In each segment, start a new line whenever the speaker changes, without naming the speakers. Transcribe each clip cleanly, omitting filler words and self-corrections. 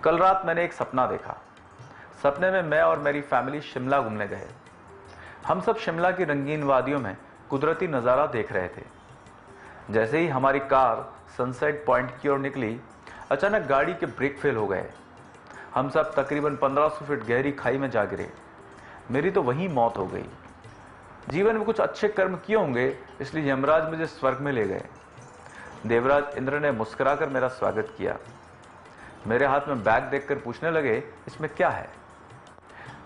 कल रात मैंने एक सपना देखा। सपने में मैं और मेरी फैमिली शिमला घूमने गए। हम सब शिमला की रंगीन वादियों में कुदरती नज़ारा देख रहे थे। जैसे ही हमारी कार सनसेट पॉइंट की ओर निकली, अचानक गाड़ी के ब्रेक फेल हो गए। हम सब तकरीबन 1500 फीट गहरी खाई में जा गिरे। मेरी तो वहीं मौत हो गई। जीवन में कुछ अच्छे कर्म किए होंगे, इसलिए यमराज मुझे स्वर्ग में ले गए। देवराज इंद्र ने मुस्कुराकर मेरा स्वागत किया। मेरे हाथ में बैग देखकर पूछने लगे, इसमें क्या है?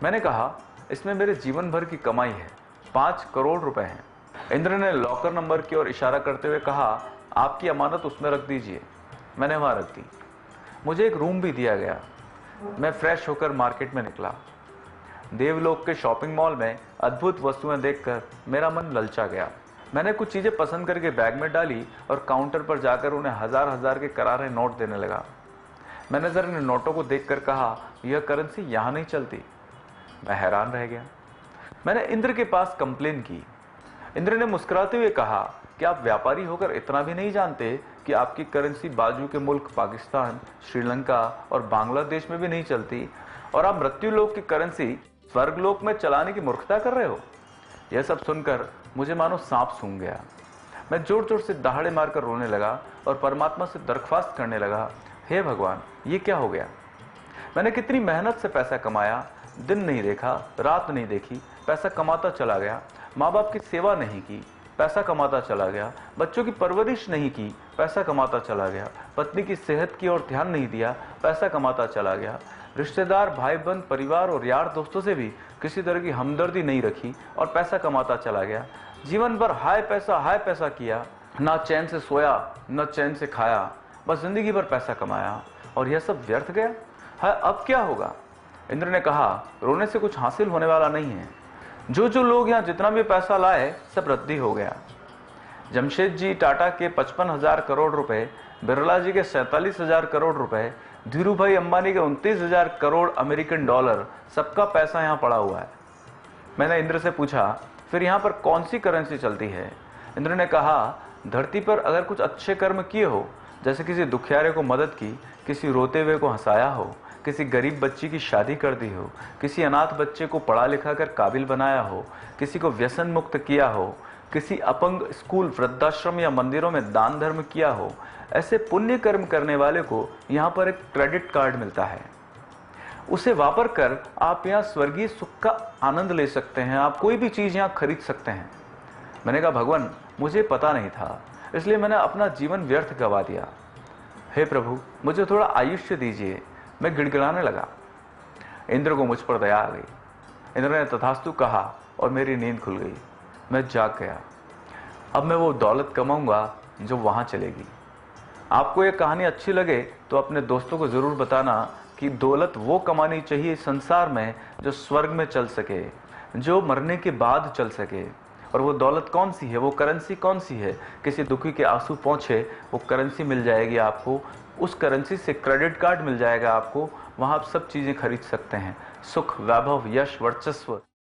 मैंने कहा, इसमें मेरे जीवन भर की कमाई है, 5 करोड़ रुपए हैं। इंद्र ने लॉकर नंबर की ओर इशारा करते हुए कहा, आपकी अमानत उसमें रख दीजिए। मैंने वहां रख दी। मुझे एक रूम भी दिया गया। मैं फ्रेश होकर मार्केट में निकला। देवलोक के शॉपिंग मॉल में अद्भुत वस्तुएं देखकर मेरा मन ललचा गया। मैंने कुछ चीजें पसंद करके बैग में डाली और काउंटर पर जाकर उन्हें हजार हजार के करारे नोट देने लगा। मैनेजर ने नोटों को देखकर कहा, यह करेंसी यहां नहीं चलती। मैं हैरान रह गया। मैंने इंद्र के पास कंप्लेन की। इंद्र ने मुस्कुराते हुए कहा कि आप व्यापारी होकर इतना भी नहीं जानते कि आपकी करेंसी बाजू के मुल्क पाकिस्तान, श्रीलंका और बांग्लादेश में भी नहीं चलती, और आप मृत्युलोक की करेंसी स्वर्गलोक में चलाने की मूर्खता कर रहे हो। यह सब सुनकर मुझे मानो सांप सूंघ गया। मैं जोर जोर से दहाड़े मारकर रोने लगा और परमात्मा से दरख्वास्त करने लगा, हे भगवान, ये क्या हो गया? मैंने कितनी मेहनत से पैसा कमाया, दिन नहीं देखा, रात नहीं देखी, पैसा कमाता चला गया। माँ बाप की सेवा नहीं की, पैसा कमाता चला गया। बच्चों की परवरिश नहीं की, पैसा कमाता चला गया। पत्नी की सेहत की ओर ध्यान नहीं दिया, पैसा कमाता चला गया। रिश्तेदार, भाई बंद, परिवार और यार दोस्तों से भी किसी तरह की हमदर्दी नहीं रखी और पैसा कमाता चला गया। जीवन भर हाय पैसा किया, ना चैन से सोया, न चैन से खाया, बस जिंदगी भर पैसा कमाया और यह सब व्यर्थ गया। है, अब क्या होगा? इंद्र ने कहा, रोने से कुछ हासिल होने वाला नहीं है। जो लोग यहाँ जितना भी पैसा लाए, सब रद्दी हो गया। जमशेद जी टाटा के 55,000 करोड़ रुपए, बिरला जी के 47,000 करोड़ रुपए, धीरू भाई अंबानी के 29,000 करोड़ अमेरिकन डॉलर, सबका पैसा यहाँ पड़ा हुआ है। मैंने इंद्र से पूछा, फिर यहाँ पर कौन सी करेंसी चलती है? इंद्र ने कहा, धरती पर अगर कुछ अच्छे कर्म किए हो, जैसे किसी दुखियारे को मदद की, किसी रोते हुए को हंसाया हो, किसी गरीब बच्ची की शादी कर दी हो, किसी अनाथ बच्चे को पढ़ा लिखा कर काबिल बनाया हो, किसी को व्यसन मुक्त किया हो, किसी अपंग स्कूल, वृद्धाश्रम या मंदिरों में दान धर्म किया हो, ऐसे पुण्य कर्म करने वाले को यहाँ पर एक क्रेडिट कार्ड मिलता है। उसे वापर कर आप यहाँ स्वर्गीय सुख का आनंद ले सकते हैं। आप कोई भी चीज यहाँ खरीद सकते हैं। मैंने कहा, भगवान, मुझे पता नहीं था, इसलिए मैंने अपना जीवन व्यर्थ गवा दिया। हे प्रभु, मुझे थोड़ा आयुष्य दीजिए। मैं गिड़गिड़ाने लगा। इंद्र को मुझ पर दया आ गई। इंद्र ने तथास्तु कहा और मेरी नींद खुल गई। मैं जाग गया। अब मैं वो दौलत कमाऊंगा जो वहां चलेगी। आपको ये कहानी अच्छी लगे तो अपने दोस्तों को जरूर बताना कि दौलत वो कमानी चाहिए संसार में जो स्वर्ग में चल सके, जो मरने के बाद चल सके। और वो दौलत कौन सी है, वो करेंसी कौन सी है? किसी दुखी के आंसू पहुंचे, वो करेंसी मिल जाएगी आपको। उस करेंसी से क्रेडिट कार्ड मिल जाएगा आपको। वहां आप सब चीजें खरीद सकते हैं, सुख, वैभव, यश, वर्चस्व।